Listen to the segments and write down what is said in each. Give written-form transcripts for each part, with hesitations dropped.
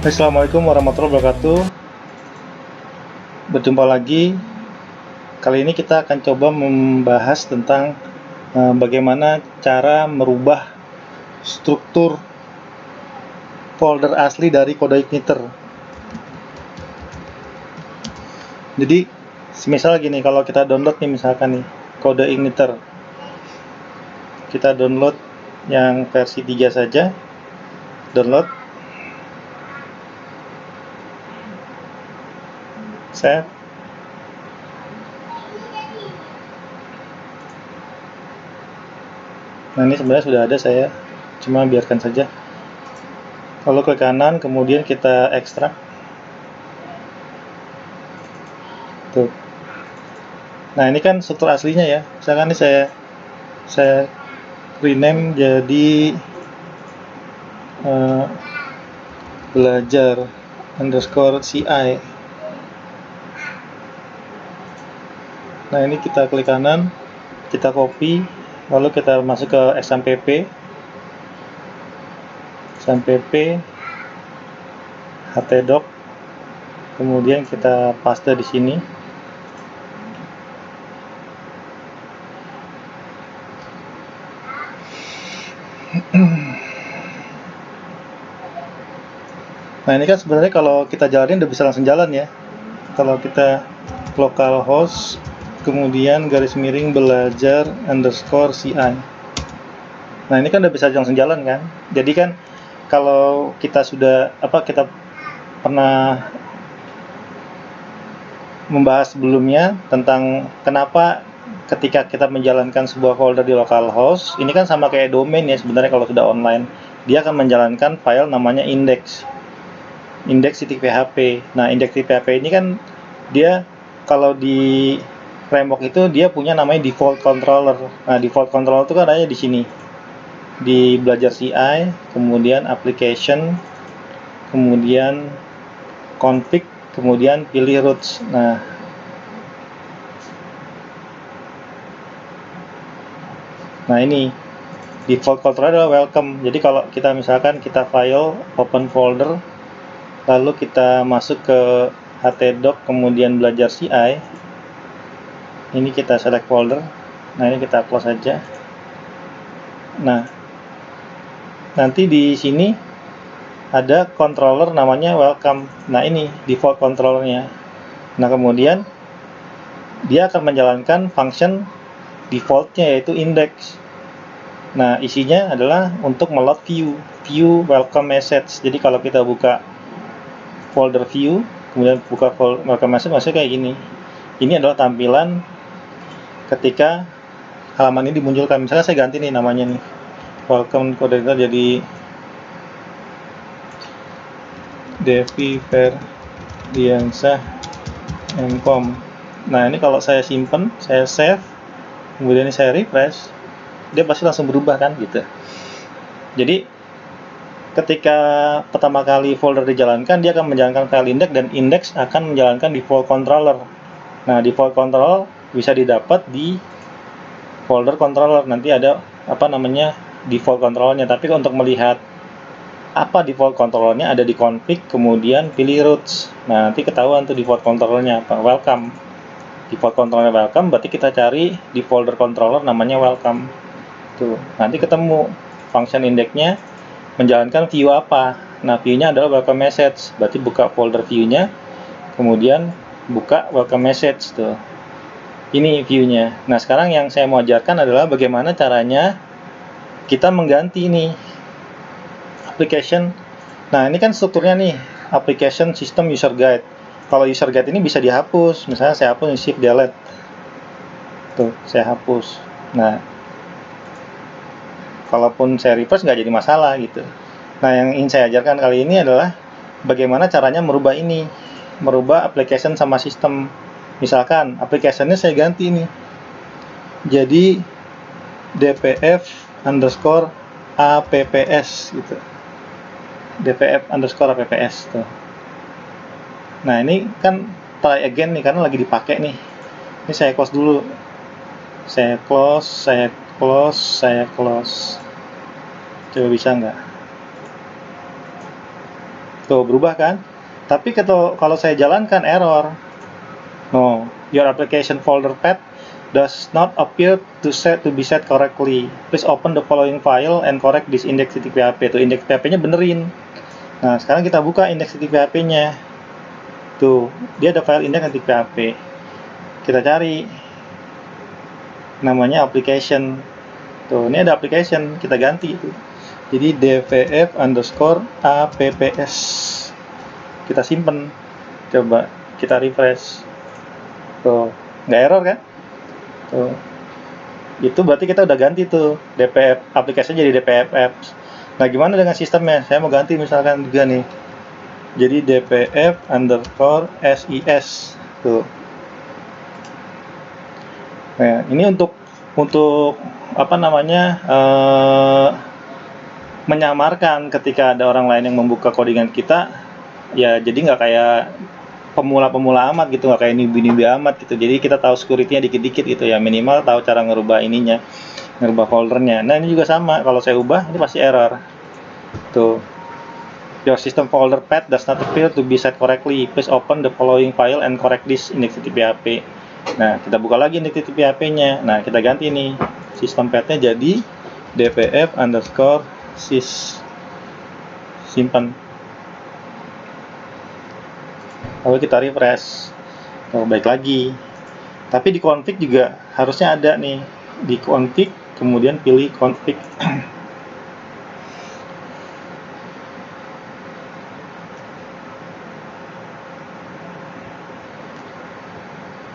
Assalamualaikum warahmatullahi wabarakatuh. Berjumpa lagi. Kali ini kita akan coba membahas tentang bagaimana cara merubah struktur folder asli dari CodeIgniter. Jadi, misal gini, kalau kita download nih misalkan nih CodeIgniter. Kita download yang versi 3 saja. Download. Save. Nah, ini sebenarnya sudah ada, saya cuma biarkan saja. Lalu klik kanan, kemudian kita ekstrak. Tuh. Nah, ini kan struktur aslinya ya. Misalkan ini saya rename jadi belajar underscore CI. Nah, ini kita klik kanan, kita copy, lalu kita masuk ke XAMPP, htdoc, kemudian kita paste di sini. Nah, ini kan sebenarnya kalau kita jalanin udah bisa langsung jalan ya. Kalau kita localhost kemudian garis miring belajar underscore CI. Nah, ini kan udah bisa langsung jalan kan. Jadi kan kalau kita kita pernah membahas sebelumnya tentang kenapa ketika kita menjalankan sebuah folder di localhost, ini kan sama kayak domain ya sebenarnya. Kalau sudah online, dia akan menjalankan file namanya index.php. Nah, index.php ini kan dia kalau di framework itu dia punya namanya default controller. Nah, default controller itu kan adanya di sini, di belajar CI, kemudian application, kemudian config, kemudian pilih routes. Nah, ini default controller adalah welcome. Jadi kalau kita misalkan kita file, open folder, lalu kita masuk ke htdoc, kemudian belajar CI, ini kita select folder. Nah, ini kita close saja. Nah, nanti di sini ada controller namanya welcome. Nah, ini default controllernya. Nah, kemudian dia akan menjalankan function defaultnya yaitu index. Nah, isinya adalah untuk meload view welcome message. Jadi kalau kita buka folder view, kemudian buka folder welcome message, maksudnya kayak gini. Ini adalah tampilan ketika halaman ini dimunculkan. Misalnya saya ganti nih namanya nih, welcome CodeIgniter jadi Devi Ferdiansah MCom. Nah, ini kalau saya simpen, saya save, kemudian ini saya refresh, dia pasti langsung berubah kan gitu. Jadi ketika pertama kali folder dijalankan, dia akan menjalankan file index, dan index akan menjalankan default controller. Nah, default controller bisa didapat di folder controller. Nanti ada default controllernya. Tapi untuk melihat apa default controllernya, ada di config, kemudian pilih routes. Nah, nanti ketahuan tuh default controllernya apa, welcome. Default controller welcome, berarti kita cari di folder controller namanya welcome. Tuh, nanti ketemu function indexnya menjalankan view apa. Nah, view-nya adalah welcome message. Berarti buka folder view-nya, kemudian buka welcome message tuh. Ini view-nya. Nah, sekarang yang saya mau ajarkan adalah bagaimana caranya kita mengganti ini application. Nah, ini kan strukturnya nih, application system user guide. Kalau user guide ini bisa dihapus. Misalnya saya hapus, shift delete. Tuh, saya hapus. Nah, kalaupun saya refresh nggak jadi masalah gitu. Nah, yang ingin saya ajarkan kali ini adalah bagaimana caranya merubah application sama sistem. Misalkan application-nya saya ganti nih jadi dpf underscore apps gitu, dpf underscore apps tuh. Nah, ini kan try again nih karena lagi dipakai nih. Ini saya close dulu, saya close. Coba bisa nggak? Tuh, berubah kan? Tapi kalau saya jalankan error. No, your application folder path does not appear to be set correctly. Please open the following file and correct this index.php. Tuh, index.php-nya benerin. Nah, sekarang kita buka index.php-nya. Tuh, dia ada file index.php. Kita cari. Namanya application. Tuh, ini ada application, kita ganti itu. Jadi dvf_apps. Kita simpen. Coba kita refresh. Tuh, nggak error kan? Tuh. Itu berarti kita udah ganti tuh dpf aplikasinya jadi dpf apps. Nah, gimana dengan sistemnya? Saya mau ganti misalkan juga nih. Jadi dpf_sis. Tuh. Nah, ini untuk apa namanya, menyamarkan ketika ada orang lain yang membuka codingan kita, ya jadi nggak kayak pemula-pemula amat gitu, nggak kayak newbie amat gitu. Jadi kita tahu security-nya dikit-dikit gitu ya, minimal tahu cara ngerubah ininya, ngerubah foldernya. Nah, ini juga sama, kalau saya ubah ini pasti error. Tuh, your system folder path does not appear to be set correctly. Please open the following file and correct this index.php. Nah, kita buka lagi index.php-nya. Nah, kita ganti nih sistem path-nya jadi dpf_sys. Simpan. Lalu kita refresh. Baik lagi. Tapi di config juga harusnya ada nih. Di config, kemudian pilih config.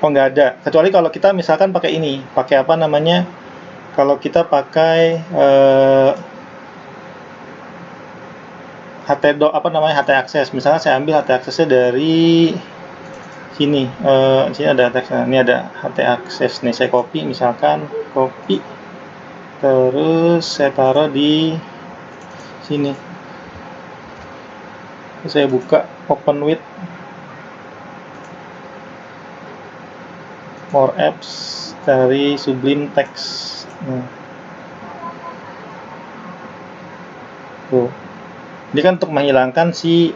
Oh, nggak ada. Kecuali kalau kita misalkan pakai ini. Pakai apa namanya? Kalau kita pakai HT access. Misalnya saya ambil HT access-nya dari sini. Sini ada teksnya. Ini ada HT access nih. Saya copy misalkan, copy. Terus saya taruh di sini. Saya buka open with more apps dari Sublime Text. Tuh. Ini kan untuk menghilangkan si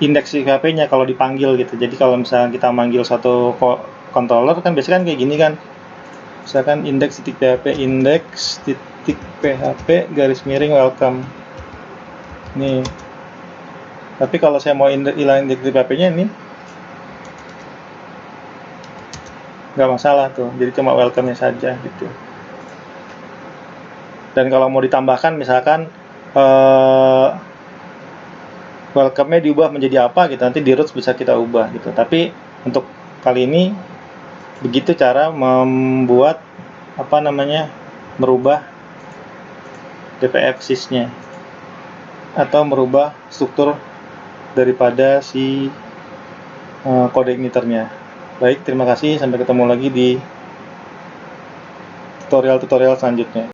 indeks PHP-nya kalau dipanggil gitu. Jadi kalau misalnya kita manggil satu controller kan biasanya kan kayak gini kan. Misalkan index.php garis miring welcome. Nih. Tapi kalau saya mau hilang index.php-nya ini nggak masalah tuh, jadi cuma welcome-nya saja gitu. Dan kalau mau ditambahkan misalkan welcome-nya diubah menjadi apa gitu, nanti di root bisa kita ubah gitu. Tapi untuk kali ini begitu cara membuat apa namanya, merubah dpf_sys-nya atau merubah struktur daripada si kode igniternya. Baik, terima kasih. Sampai ketemu lagi di tutorial-tutorial selanjutnya.